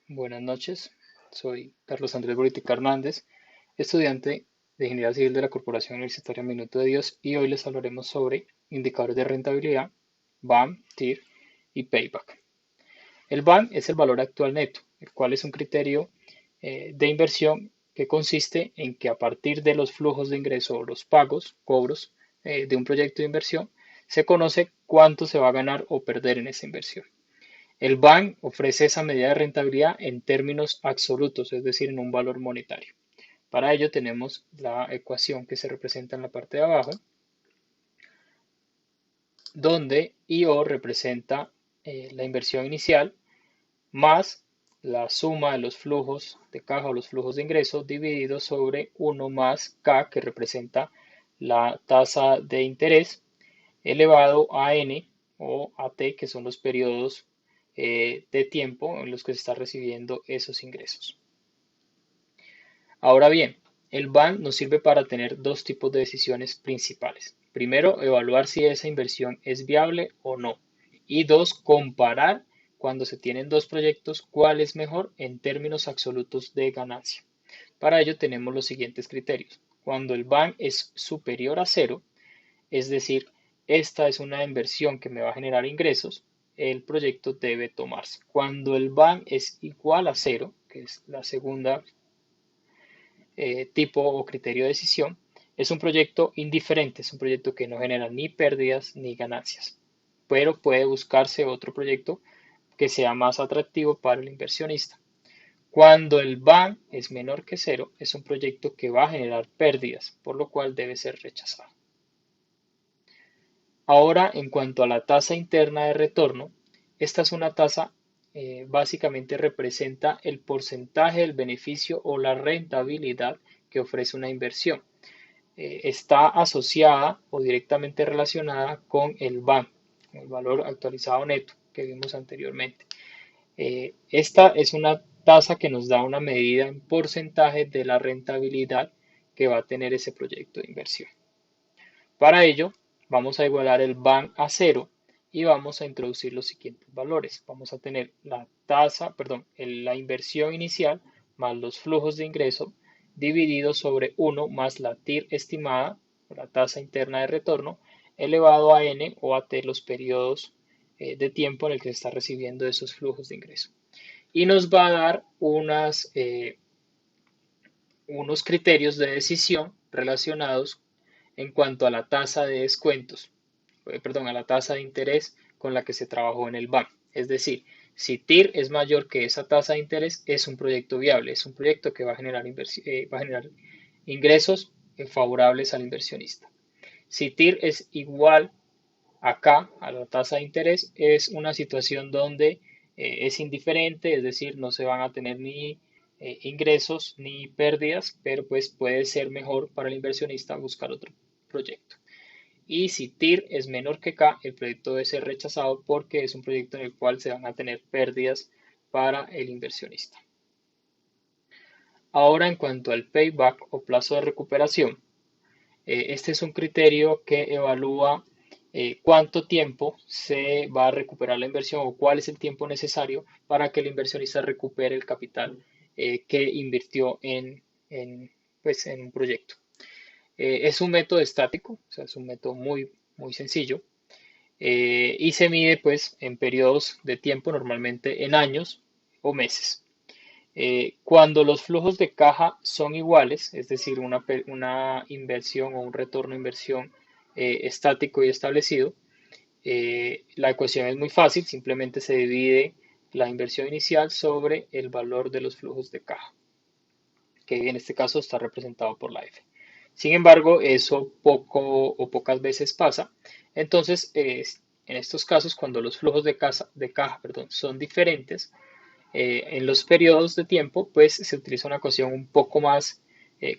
Buenas noches, soy Carlos Andrés Boritica Hernández, estudiante de Ingeniería Civil de la Corporación Universitaria Minuto de Dios y hoy les hablaremos sobre indicadores de rentabilidad, BAM, TIR y Payback. El BAM es el valor actual neto, el cual es un criterio de inversión que consiste en que a partir de los flujos de ingreso o los pagos, cobros de un proyecto de inversión, se conoce cuánto se va a ganar o perder en esa inversión. El BAN ofrece esa medida de rentabilidad en términos absolutos, es decir, en un valor monetario. Para ello tenemos la ecuación que se representa en la parte de abajo, donde IO representa la inversión inicial más la suma de los flujos de caja o los flujos de ingreso dividido sobre 1 más K, que representa la tasa de interés, elevado a N o a T, que son los periodos de tiempo en los que se está recibiendo esos ingresos. Ahora bien, el BAN nos sirve para tener dos tipos de decisiones principales. Primero, evaluar si esa inversión es viable o no. Y dos, comparar cuando se tienen dos proyectos cuál es mejor en términos absolutos de ganancia. Para ello tenemos los siguientes criterios. Cuando el BAN es superior a cero, es decir, esta es una inversión que me va a generar ingresos, el proyecto debe tomarse. Cuando el BAN es igual a cero, que es la segunda tipo o criterio de decisión, es un proyecto indiferente, es un proyecto que no genera ni pérdidas ni ganancias, pero puede buscarse otro proyecto que sea más atractivo para el inversionista. Cuando el BAN es menor que cero, es un proyecto que va a generar pérdidas, por lo cual debe ser rechazado. Ahora, en cuanto a la tasa interna de retorno, esta es una tasa, básicamente representa el porcentaje del beneficio o la rentabilidad que ofrece una inversión. Está asociada o directamente relacionada con el BAM, el valor actualizado neto que vimos anteriormente. Esta es una tasa que nos da una medida en porcentaje de la rentabilidad que va a tener ese proyecto de inversión. Para ello, vamos a igualar el BAN a cero y vamos a introducir los siguientes valores. Vamos a tener la tasa, perdón, la inversión inicial más los flujos de ingreso dividido sobre 1 más la TIR estimada, la tasa interna de retorno, elevado a n o a t los periodos de tiempo en el que se está recibiendo esos flujos de ingreso. Y nos va a dar unos criterios de decisión relacionados en cuanto a la tasa de descuentos, perdón, a la tasa de interés con la que se trabajó en el BAM. Es decir, si TIR es mayor que esa tasa de interés, es un proyecto viable, es un proyecto que va a generar, va a generar ingresos favorables al inversionista. Si TIR es igual a K, a la tasa de interés, es una situación donde es indiferente, es decir, no se van a tener ni ingresos ni pérdidas, pero pues puede ser mejor para el inversionista buscar otro proyecto. Y si TIR es menor que K, el proyecto debe ser rechazado porque es un proyecto en el cual se van a tener pérdidas para el inversionista. Ahora, en cuanto al payback o plazo de recuperación, este es un criterio que evalúa cuánto tiempo se va a recuperar la inversión o cuál es el tiempo necesario para que el inversionista recupere el capital que invirtió pues, en un proyecto. Es un método estático, o sea, es un método muy sencillo y se mide pues en periodos de tiempo, normalmente en años o meses. Cuando los flujos de caja son iguales, es decir, una inversión o un retorno de inversión estático y establecido, la ecuación es muy fácil, simplemente se divide la inversión inicial sobre el valor de los flujos de caja, que en este caso está representado por la F. Sin embargo, eso poco o pocas veces pasa. Entonces, en estos casos, cuando los flujos de caja perdón, son diferentes, en los periodos de tiempo, pues se utiliza una ecuación un poco más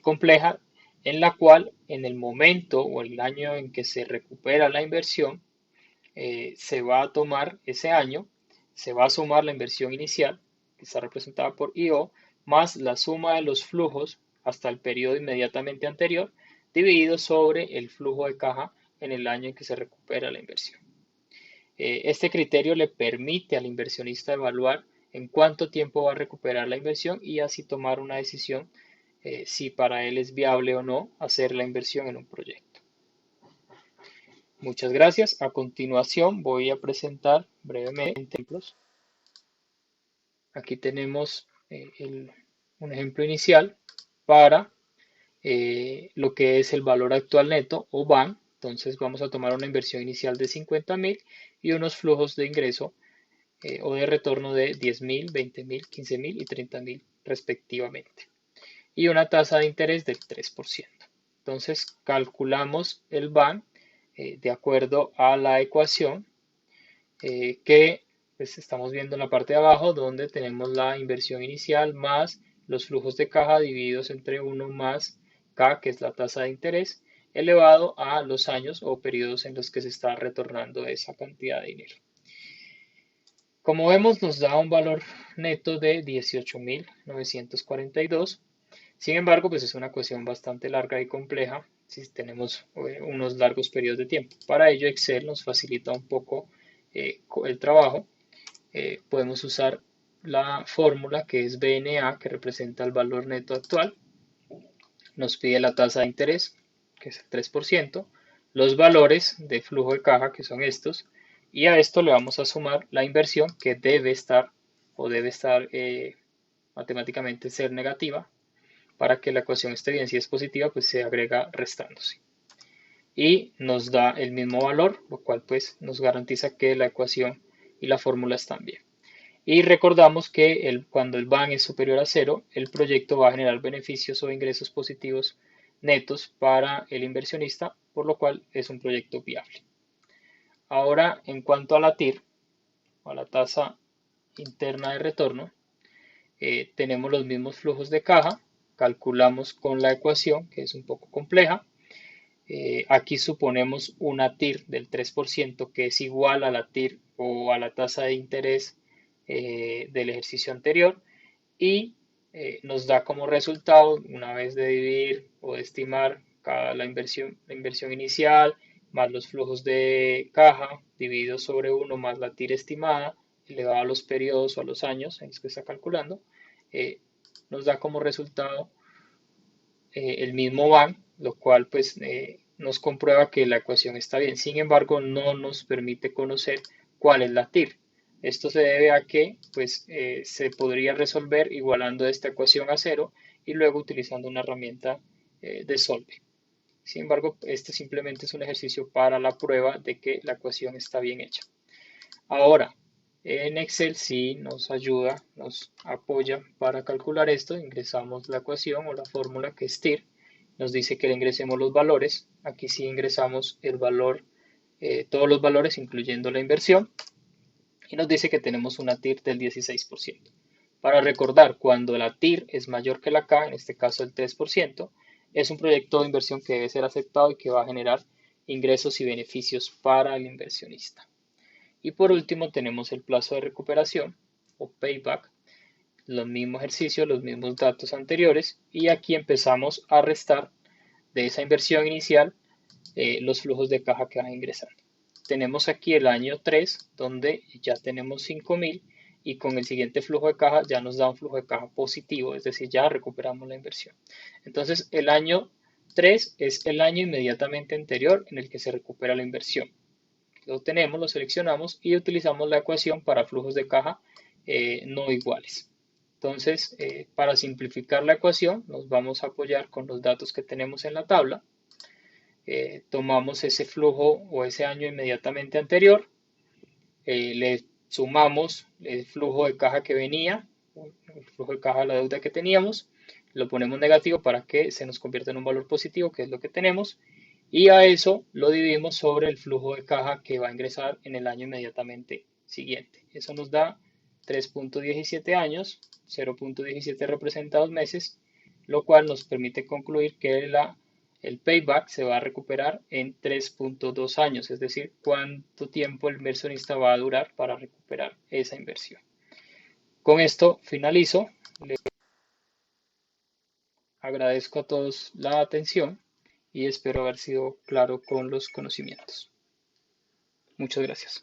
compleja, en la cual en el momento o el año en que se recupera la inversión, se va a tomar ese año, se va a sumar la inversión inicial, que está representada por IO, más la suma de los flujos hasta el periodo inmediatamente anterior, dividido sobre el flujo de caja en el año en que se recupera la inversión. Este criterio le permite al inversionista evaluar en cuánto tiempo va a recuperar la inversión y así tomar una decisión si para él es viable o no hacer la inversión en un proyecto. Muchas gracias. A continuación voy a presentar brevemente ejemplos. Aquí tenemos un ejemplo inicial para lo que es el valor actual neto o VAN. Entonces vamos a tomar una inversión inicial de 50.000 y unos flujos de ingreso o de retorno de 10.000, 20.000, 15.000 y 30.000 respectivamente. Y una tasa de interés del 3%. Entonces calculamos el VAN de acuerdo a la ecuación que pues, estamos viendo en la parte de abajo, donde tenemos la inversión inicial más los flujos de caja divididos entre 1 más K, que es la tasa de interés, elevado a los años o periodos en los que se está retornando esa cantidad de dinero. Como vemos, nos da un valor neto de 18.942. Sin embargo, pues es una ecuación bastante larga y compleja si tenemos unos largos periodos de tiempo. Para ello, Excel nos facilita un poco el trabajo. Podemos usar la fórmula que es BNA, que representa el valor neto actual. Nos pide la tasa de interés, que es el 3%, los valores de flujo de caja, que son estos, y a esto le vamos a sumar la inversión, que debe estar matemáticamente ser negativa. Para que la ecuación esté bien, si es positiva, pues se agrega restándose. Y nos da el mismo valor, lo cual pues nos garantiza que la ecuación y la fórmula están bien. Y recordamos que cuando el VAN es superior a 0, el proyecto va a generar beneficios o ingresos positivos netos para el inversionista, por lo cual es un proyecto viable. Ahora, en cuanto a la TIR, o a la tasa interna de retorno, tenemos los mismos flujos de caja, calculamos con la ecuación, que es un poco compleja. Aquí suponemos una TIR del 3%, que es igual a la TIR o a la tasa de interés del ejercicio anterior, y nos da como resultado, una vez de dividir o de estimar la inversión inicial, más los flujos de caja, dividido sobre 1 más la TIR estimada, elevado a los periodos o a los años en los que está calculando, nos da como resultado el mismo VAN, lo cual pues nos comprueba que la ecuación está bien. Sin embargo, no nos permite conocer cuál es la TIR. Esto se debe a que pues, se podría resolver igualando esta ecuación a 0 y luego utilizando una herramienta de Solve. Sin embargo, este simplemente es un ejercicio para la prueba de que la ecuación está bien hecha. Ahora, en Excel sí nos ayuda, nos apoya para calcular esto. Ingresamos la ecuación o la fórmula que es TIR. Nos dice que le ingresemos los valores. Aquí sí ingresamos el valor, todos los valores, incluyendo la inversión. Y nos dice que tenemos una TIR del 16%. Para recordar, cuando la TIR es mayor que la K, en este caso el 3%, es un proyecto de inversión que debe ser aceptado y que va a generar ingresos y beneficios para el inversionista. Y por último tenemos el plazo de recuperación o payback, los mismos ejercicios, los mismos datos anteriores, y aquí empezamos a restar de esa inversión inicial los flujos de caja que van ingresando. Tenemos aquí el año 3, donde ya tenemos 5.000 y con el siguiente flujo de caja ya nos da un flujo de caja positivo, es decir, ya recuperamos la inversión. Entonces el año 3 es el año inmediatamente anterior en el que se recupera la inversión. Lo tenemos, lo seleccionamos y utilizamos la ecuación para flujos de caja no iguales. Entonces, para simplificar la ecuación, nos vamos a apoyar con los datos que tenemos en la tabla. Tomamos ese flujo o ese año inmediatamente anterior, le sumamos el flujo de caja que venía, el flujo de caja de la deuda que teníamos, lo ponemos negativo para que se nos convierta en un valor positivo, que es lo que tenemos, y a eso lo dividimos sobre el flujo de caja que va a ingresar en el año inmediatamente siguiente. Eso nos da 3.17 años, 0.17 representa 2 meses, lo cual nos permite concluir que el payback se va a recuperar en 3.2 años, es decir, cuánto tiempo el inversionista va a durar para recuperar esa inversión. Con esto finalizo. Les agradezco a todos la atención y espero haber sido claro con los conocimientos. Muchas gracias.